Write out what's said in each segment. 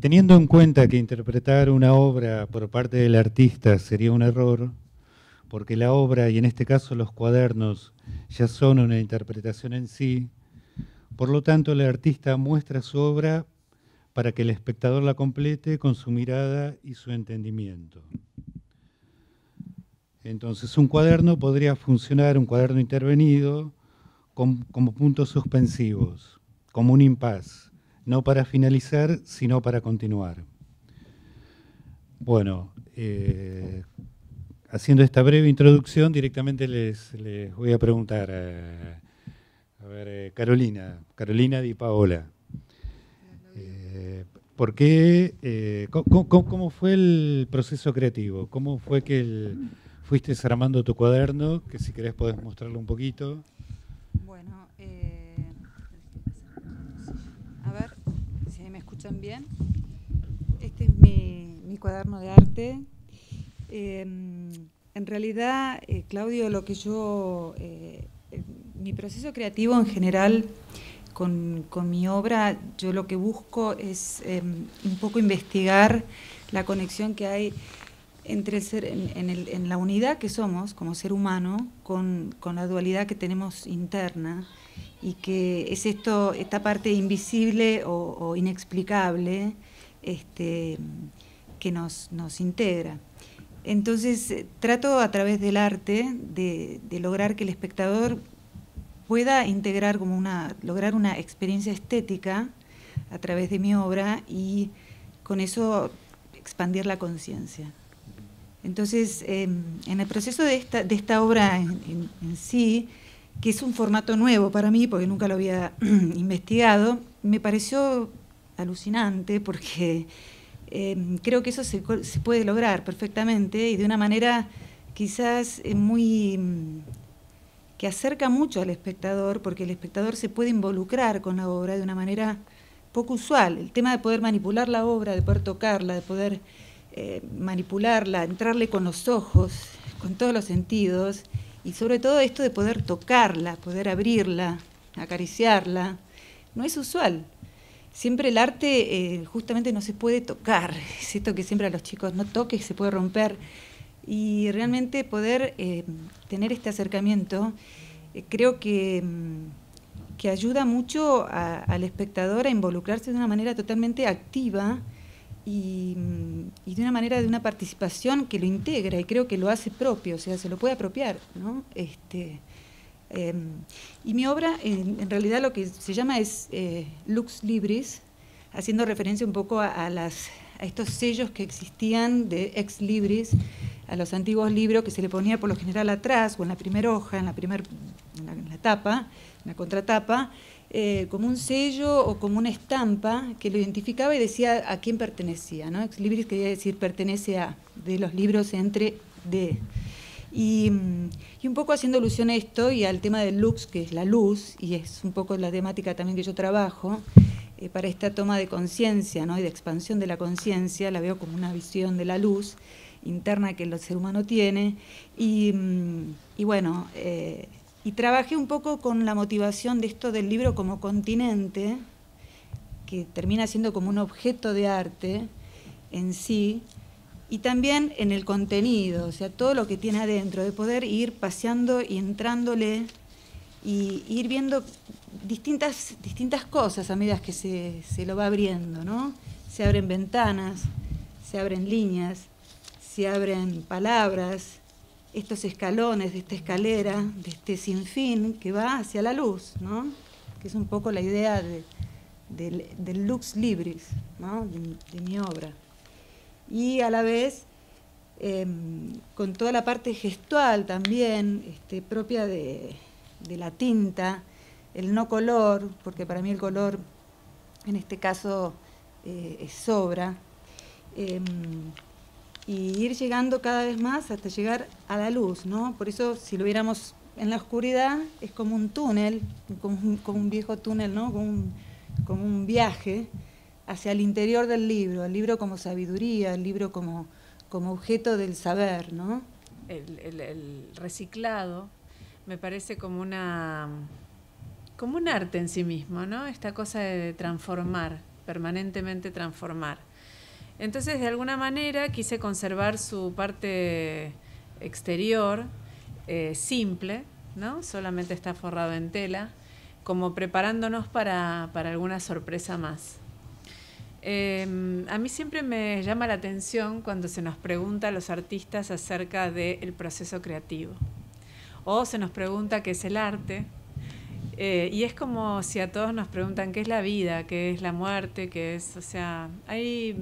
Teniendo en cuenta que interpretar una obra por parte del artista sería un error, porque la obra, y en este caso los cuadernos, ya son una interpretación en sí, por lo tanto el artista muestra su obra para que el espectador la complete con su mirada y su entendimiento. Entonces un cuaderno podría funcionar, un cuaderno intervenido, como puntos suspensivos, como un impas, no para finalizar, sino para continuar. Bueno, haciendo esta breve introducción, directamente les voy a preguntar a ver, Carolina Di Paola. ¿Por qué, cómo fue el proceso creativo? ¿Cómo fue que fuiste armando tu cuaderno? Que si querés podés mostrarlo un poquito. Bueno, a ver si me escuchan bien. Este es mi cuaderno de arte. En realidad, Claudio, lo que yo, mi proceso creativo en general con mi obra, yo lo que busco es un poco investigar la conexión que hay entre el ser, en la unidad que somos como ser humano, con la dualidad que tenemos interna, y que es esta parte invisible o inexplicable que nos integra. Entonces, trato a través del arte de lograr que el espectador pueda integrar lograr una experiencia estética a través de mi obra y con eso expandir la conciencia. Entonces, en el proceso de esta obra en sí, que es un formato nuevo para mí, porque nunca lo había investigado, me pareció alucinante porque creo que eso se puede lograr perfectamente y de una manera quizás que acerca mucho al espectador, porque el espectador se puede involucrar con la obra de una manera poco usual. El tema de poder manipular la obra, de poder tocarla, de poder manipularla, entrarle con los ojos, con todos los sentidos, y sobre todo esto de poder tocarla, poder abrirla, acariciarla, no es usual. Siempre el arte justamente no se puede tocar, es esto que siempre a los chicos no toques, se puede romper, y realmente poder tener este acercamiento creo que ayuda mucho al espectador a involucrarse de una manera totalmente activa y de una manera de una participación que lo integra y creo que lo hace propio, o sea, se lo puede apropiar, ¿no? Y mi obra, en realidad lo que se llama es Lux Libris, haciendo referencia un poco a estos sellos que existían de ex libris, a los antiguos libros que se le ponía por lo general atrás o en la primera hoja, en la tapa, en la contratapa, como un sello o como una estampa que lo identificaba y decía a quién pertenecía, ¿no? Ex libris quería decir pertenece a, de los libros entre de. Y un poco haciendo alusión a esto y al tema del lux, que es la luz, y es un poco la temática también que yo trabajo, para esta toma de conciencia, ¿no? Y de expansión de la conciencia, la veo como una visión de la luz interna que el ser humano tiene. Y bueno, y trabajé un poco con la motivación de esto del libro como continente, que termina siendo como un objeto de arte en sí, y también en el contenido, o sea, todo lo que tiene adentro, de poder ir paseando y entrándole y ir viendo distintas cosas a medida que se lo va abriendo, ¿no? Se abren ventanas, se abren líneas, se abren palabras, estos escalones de esta escalera, de este sinfín que va hacia la luz, ¿no? Que es un poco la idea del lux libris, ¿no? de mi obra. Y a la vez con toda la parte gestual también, propia de la tinta, el no color, porque para mí el color en este caso sobra, y ir llegando cada vez más hasta llegar a la luz, ¿no? Por eso si lo viéramos en la oscuridad es como un túnel, como un viejo túnel, ¿no? Como un viaje hacia el interior del libro, el libro como sabiduría, el libro como objeto del saber, ¿no? El reciclado me parece como un arte en sí mismo, ¿no? Esta cosa de transformar permanentemente transformar. Entonces, de alguna manera, quise conservar su parte exterior, simple, ¿no? Solamente está forrado en tela, como preparándonos para alguna sorpresa más. A mí siempre me llama la atención cuando se nos pregunta a los artistas acerca del proceso creativo, o se nos pregunta qué es el arte, y es como si a todos nos preguntan qué es la vida, qué es la muerte, qué es, o sea, hay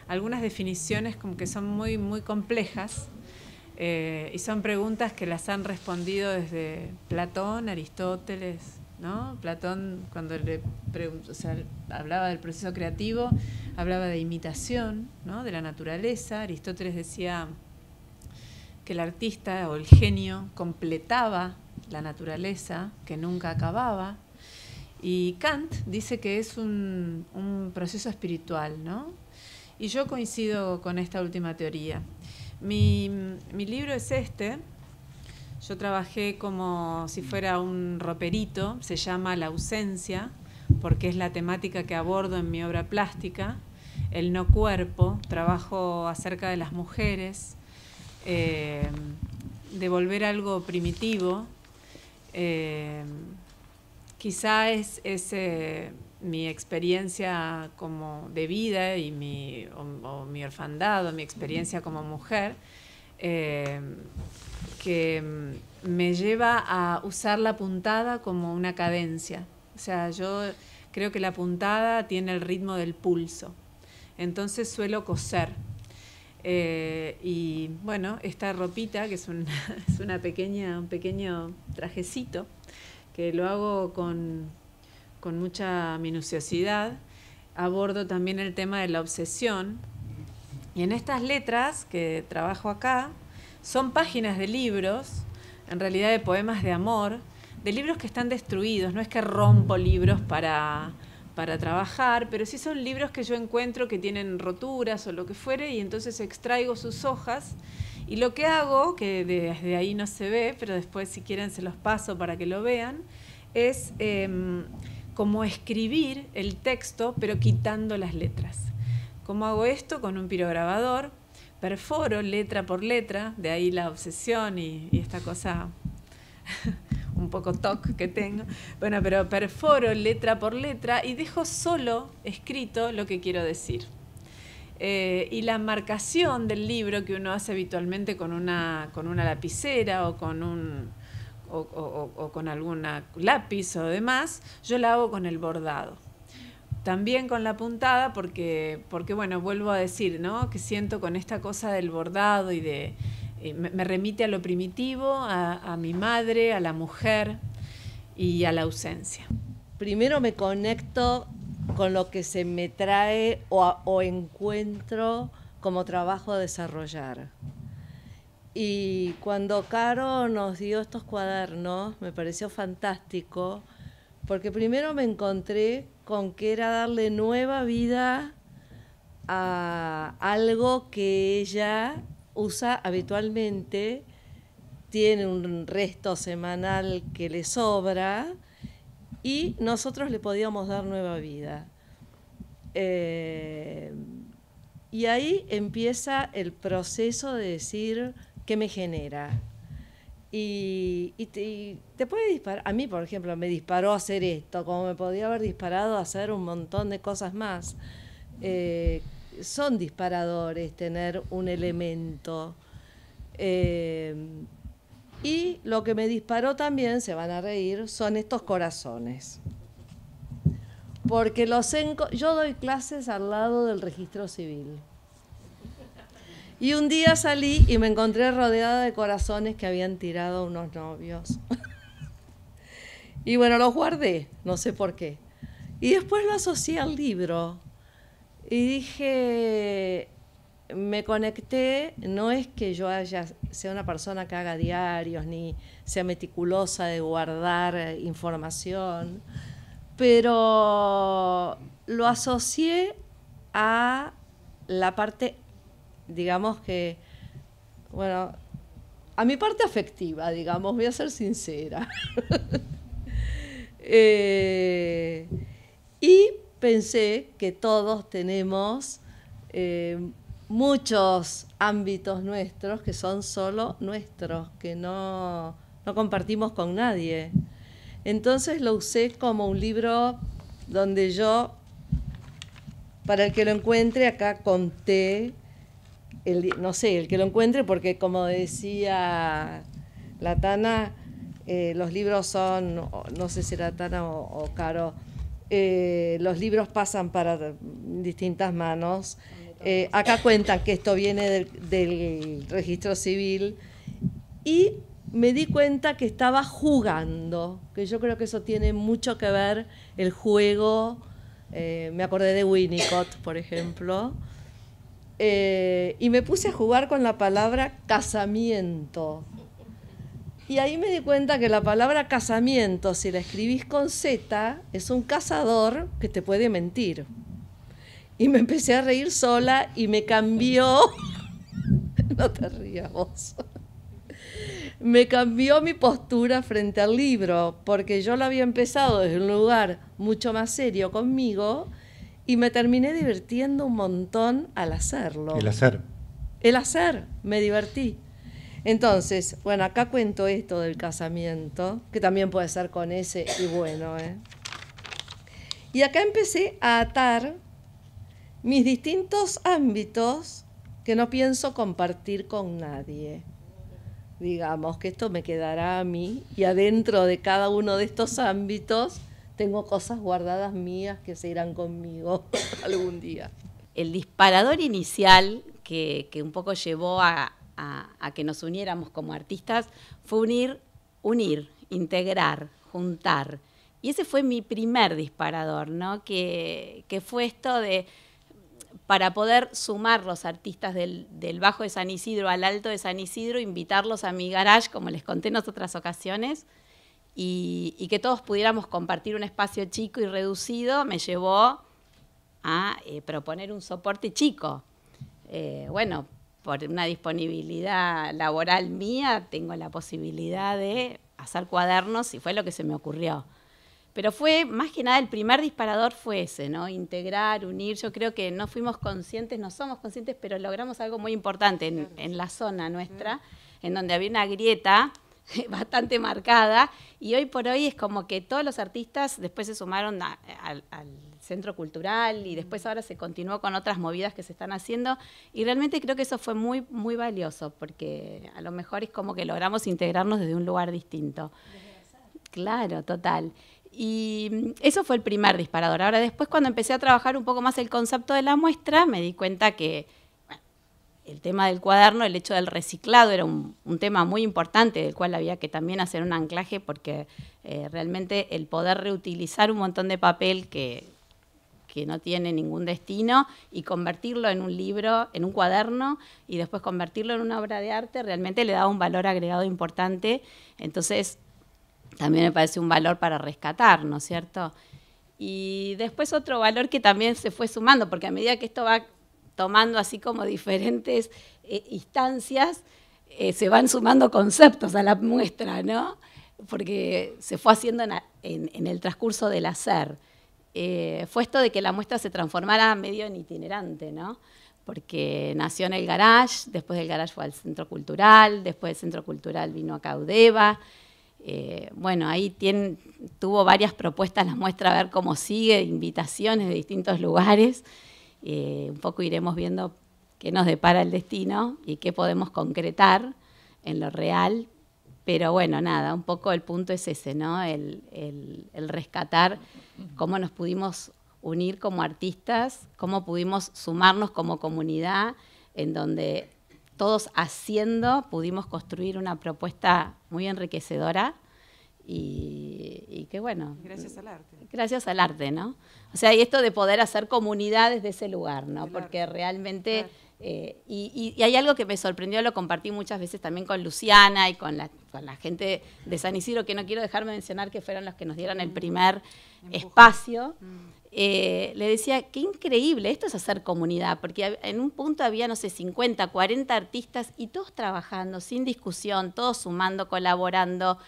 algunas definiciones como que son muy, muy complejas, y son preguntas que las han respondido desde Platón, Aristóteles, ¿no? Platón, cuando le preguntó, o sea, hablaba del proceso creativo, hablaba de imitación, ¿no? De la naturaleza. Aristóteles decía que el artista o el genio completaba la naturaleza, que nunca acababa. Y Kant dice que es un proceso espiritual, ¿no? Y yo coincido con esta última teoría. Mi libro es este. Yo trabajé como si fuera un roperito, se llama La ausencia, porque es la temática que abordo en mi obra plástica, el no cuerpo. Trabajo acerca de las mujeres, de volver algo primitivo. Quizá es mi experiencia como de vida y mi orfandad, o mi experiencia como mujer, que me lleva a usar la puntada como una cadencia. O sea, yo creo que la puntada tiene el ritmo del pulso. Entonces suelo coser. Y bueno, esta ropita, que es un pequeño trajecito, que lo hago con mucha minuciosidad. Abordo también el tema de la obsesión. Y en estas letras que trabajo acá, son páginas de libros, en realidad de poemas de amor, de libros que están destruidos. No es que rompo libros para trabajar, pero sí son libros que yo encuentro que tienen roturas o lo que fuere, y entonces extraigo sus hojas, y lo que hago, que desde ahí no se ve, pero después si quieren se los paso para que lo vean, es como escribir el texto, pero quitando las letras. ¿Cómo hago esto? Con un pirograbador. Perforo letra por letra, de ahí la obsesión y esta cosa un poco toc que tengo. Bueno, pero perforo letra por letra y dejo solo escrito lo que quiero decir. Y la marcación del libro que uno hace habitualmente con una lapicera o con con alguna lápiz o demás, yo la hago con el bordado. También con la puntada, porque bueno, vuelvo a decir, ¿no? Que siento con esta cosa del bordado y me remite a lo primitivo, a mi madre, a la mujer y a la ausencia. Primero me conecto con lo que se me trae o encuentro como trabajo a desarrollar. Y cuando Caro nos dio estos cuadernos, me pareció fantástico, porque primero me encontré con que era darle nueva vida a algo que ella usa habitualmente, tiene un resto semanal que le sobra y nosotros le podíamos dar nueva vida. Y ahí empieza el proceso de decir qué me genera. Y te puede disparar. A mí, por ejemplo, me disparó a hacer esto, como me podía haber disparado a hacer un montón de cosas más. Son disparadores tener un elemento. Y lo que me disparó también, se van a reír, son estos corazones. Porque yo doy clases al lado del registro civil. Y un día salí y me encontré rodeada de corazones que habían tirado unos novios. Y bueno, los guardé, no sé por qué. Y después lo asocié al libro. Y dije, me conecté, no es que yo sea una persona que haga diarios, ni sea meticulosa de guardar información, pero lo asocié a la parte, digamos que, bueno, a mi parte afectiva, digamos, voy a ser sincera. pensé que todos tenemos muchos ámbitos nuestros que son solo nuestros, que no compartimos con nadie. Entonces lo usé como un libro donde yo, para el que lo encuentre, acá conté, no sé, el que lo encuentre, porque como decía la Tana, los libros son, no sé si era Tana o Caro, los libros pasan para distintas manos. Acá cuentan que esto viene del registro civil y me di cuenta que estaba jugando, que yo creo que eso tiene mucho que ver, el juego. Me acordé de Winnicott, por ejemplo, y me puse a jugar con la palabra casamiento. Y ahí me di cuenta que la palabra casamiento, si la escribís con Z, es un cazador que te puede mentir. Y me empecé a reír sola y me cambió, no te rías vos, me cambió mi postura frente al libro, porque yo lo había empezado desde un lugar mucho más serio conmigo y me terminé divirtiendo un montón al hacerlo. El hacer. El hacer, me divertí. Entonces, bueno, acá cuento esto del casamiento, que también puede ser con ese y bueno, Y acá empecé a atar mis distintos ámbitos que no pienso compartir con nadie. Digamos que esto me quedará a mí y adentro de cada uno de estos ámbitos tengo cosas guardadas mías que se irán conmigo algún día. El disparador inicial que un poco llevó a que nos uniéramos como artistas fue unir, integrar, juntar. Y ese fue mi primer disparador, ¿no? Que fue esto de, para poder sumar los artistas del Bajo de San Isidro al Alto de San Isidro, invitarlos a mi garage, como les conté en otras ocasiones, y que todos pudiéramos compartir un espacio chico y reducido, me llevó a proponer un soporte chico. Bueno, por una disponibilidad laboral mía, tengo la posibilidad de hacer cuadernos y fue lo que se me ocurrió. Pero fue, más que nada, el primer disparador fue ese, ¿no? Integrar, unir. Yo creo que no fuimos conscientes, no somos conscientes, pero logramos algo muy importante en la zona nuestra, en donde había una grieta bastante marcada, y hoy por hoy es como que todos los artistas después se sumaron al centro cultural y después ahora se continuó con otras movidas que se están haciendo, y realmente creo que eso fue muy, muy valioso, porque a lo mejor es como que logramos integrarnos desde un lugar distinto. Claro, total. Y eso fue el primer disparador. Ahora después, cuando empecé a trabajar un poco más el concepto de la muestra, me di cuenta que el tema del cuaderno, el hecho del reciclado, era un tema muy importante, del cual había que también hacer un anclaje, porque realmente el poder reutilizar un montón de papel que no tiene ningún destino y convertirlo en un libro, en un cuaderno, y después convertirlo en una obra de arte, realmente le daba un valor agregado importante. Entonces, también me parece un valor para rescatar, ¿no es cierto? Y después otro valor que también se fue sumando, porque a medida que esto va tomando así como diferentes instancias, se van sumando conceptos a la muestra, ¿no? Porque se fue haciendo en el transcurso del hacer. Fue esto de que la muestra se transformara medio en itinerante, ¿no? Porque nació en el garage, después del garage fue al centro cultural, después del centro cultural vino a Caudeva. Bueno, ahí tuvo varias propuestas la muestra, a ver cómo sigue, invitaciones de distintos lugares. Un poco iremos viendo qué nos depara el destino y qué podemos concretar en lo real. Pero bueno, nada, un poco el punto es ese, ¿no? El rescatar cómo nos pudimos unir como artistas, cómo pudimos sumarnos como comunidad, en donde todos haciendo pudimos construir una propuesta muy enriquecedora y que bueno. Gracias al arte. Gracias al arte, ¿no? O sea, y esto de poder hacer comunidad desde ese lugar, ¿no? Claro. Porque realmente, Claro. Y hay algo que me sorprendió, lo compartí muchas veces también con Luciana y con la gente de San Isidro, que no quiero dejar de mencionar, que fueron los que nos dieron el primer espacio. Le decía, qué increíble, esto es hacer comunidad, porque en un punto había, no sé, 50, 40 artistas y todos trabajando, sin discusión, todos sumando, colaborando.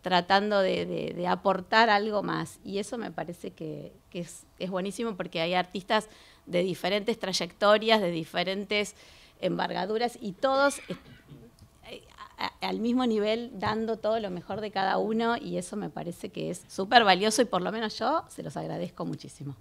tratando de aportar algo más. Y eso me parece que es buenísimo, porque hay artistas de diferentes trayectorias, de diferentes envergaduras, y todos al mismo nivel, dando todo lo mejor de cada uno, y eso me parece que es súper valioso, y por lo menos yo se los agradezco muchísimo.